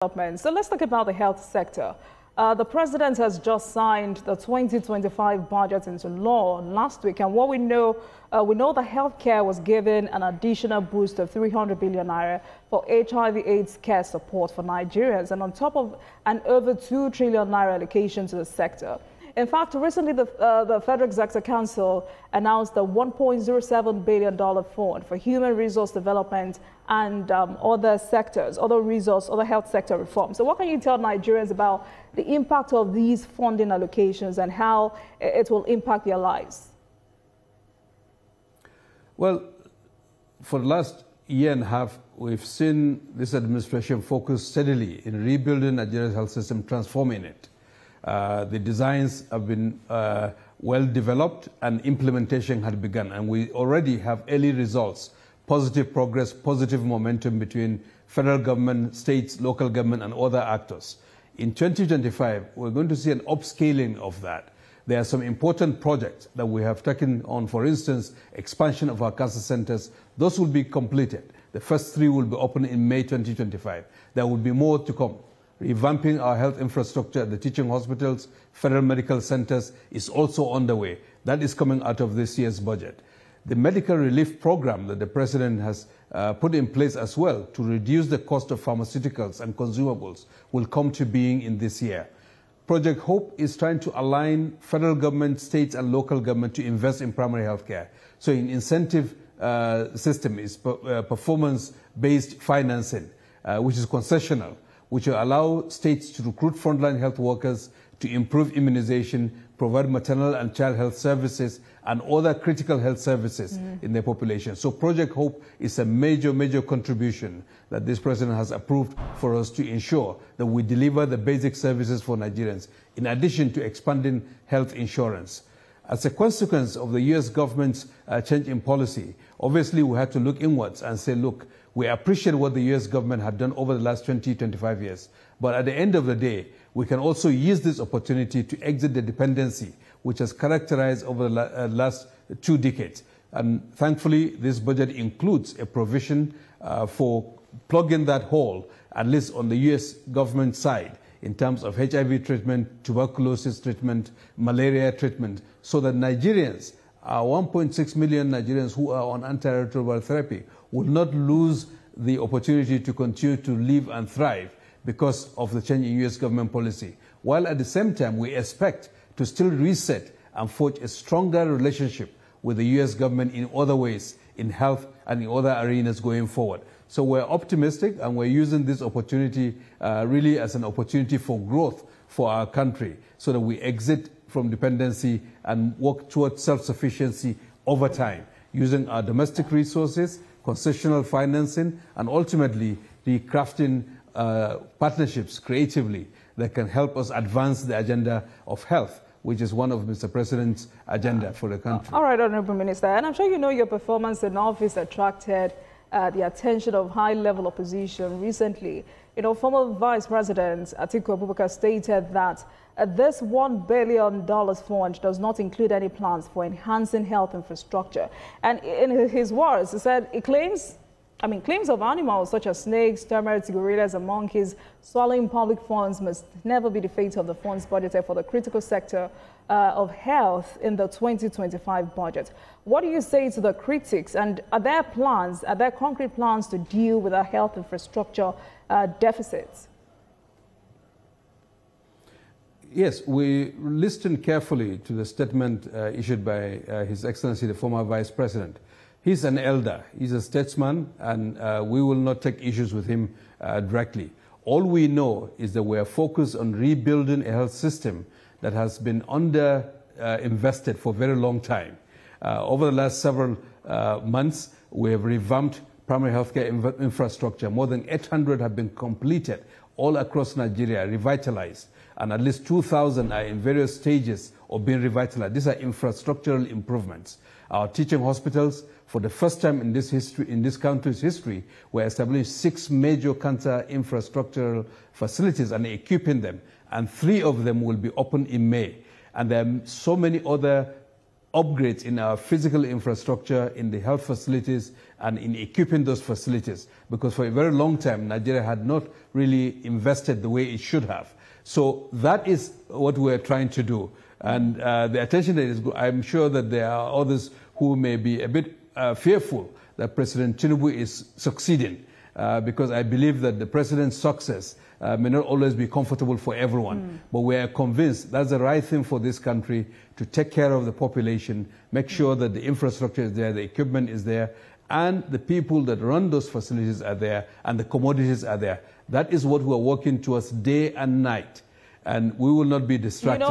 development. So let's talk about the health sector. The president has just signed the 2025 budget into law last week, and what we know that healthcare was given an additional boost of 300 billion naira for HIV/AIDS care support for Nigerians, and on top of an over 2 trillion naira allocation to the sector. In fact, recently the Federal Executive Council announced a $1.07 billion fund for human resource development and other sectors, other health sector reforms. So what can you tell Nigerians about the impact of these funding allocations and how it will impact their lives? Well, for the last year and a half, we've seen this administration focus steadily in rebuilding Nigeria's health system, transforming it. The designs have been well developed and implementation had begun, and we already have early results, positive progress, positive momentum between federal government, states, local government and other actors. In 2025, we're going to see an upscaling of that. There are some important projects that we have taken on, for instance, expansion of our cancer centers. Those will be completed. The first 3 will be open in May 2025. There will be more to come. Revamping our health infrastructure at the teaching hospitals, federal medical centers is also underway. That is coming out of this year's budget. The medical relief program that the president has put in place as well to reduce the cost of pharmaceuticals and consumables will come to being in this year. Project Hope is trying to align federal government, states and local government to invest in primary health care. So an incentive system is performance-based financing, which is concessional, which will allow states to recruit frontline health workers to improve immunization, provide maternal and child health services, and other critical health services in their population. So Project Hope is a major, major contribution that this president has approved for us to ensure that we deliver the basic services for Nigerians, in addition to expanding health insurance. As a consequence of the U.S. government's change in policy, obviously we had to look inwards and say, look, we appreciate what the U.S. government had done over the last 20, 25 years. But at the end of the day, we can also use this opportunity to exit the dependency, which has characterized over the last 2 decades. And thankfully, this budget includes a provision for plugging that hole, at least on the U.S. government side, in terms of HIV treatment, tuberculosis treatment, malaria treatment, so that Nigerians, our 1.6 million Nigerians who are on antiretroviral therapy, will not lose the opportunity to continue to live and thrive because of the change in U.S. government policy. While at the same time, we expect to still reset and forge a stronger relationship with the U.S. government in other ways, in health and in other arenas going forward. So we're optimistic, and we're using this opportunity really as an opportunity for growth for our country, so that we exit from dependency and work towards self-sufficiency over time, using our domestic resources, concessional financing, and ultimately the crafting partnerships creatively that can help us advance the agenda of health, which is one of Mr. President's agenda for the country. All right, Honorable Minister, and I'm sure you know your performance in office attracted the attention of high-level opposition recently. You know, former Vice President Atiku Abubakar stated that this $1 billion fund does not include any plans for enhancing health infrastructure. And in his words, he said claims of animals such as snakes, termites, gorillas, and monkeys swallowing public funds must never be the fate of the funds budgeted for the critical sector of health in the 2025 budget. What do you say to the critics, and are there concrete plans to deal with our health infrastructure deficits? Yes, we listened carefully to the statement issued by His Excellency, the former Vice President. He's an elder, he's a statesman, and we will not take issues with him directly. All we know is that we are focused on rebuilding a health system that has been invested for a very long time. Over the last several months, we have revamped primary healthcare infrastructure. More than 800 have been completed all across Nigeria, revitalized, and at least 2,000 are in various stages of being revitalized. These are infrastructural improvements. Our teaching hospitals, for the first time in this country's history, we're establishing 6 major cancer infrastructural facilities and equipping them, and 3 of them will be open in May. And there are so many other upgrades in our physical infrastructure, in the health facilities, and in equipping those facilities. Because for a very long time, Nigeria had not really invested the way it should have. So that is what we're trying to do. And the attention that is, I'm sure that there are others who may be a bit fearful that President Tinubu is succeeding, because I believe that the president's success may not always be comfortable for everyone. But we are convinced that's the right thing for this country, to take care of the population, make sure that the infrastructure is there, the equipment is there, and the people that run those facilities are there, and the commodities are there. That is what we're working towards day and night. And we will not be distracted.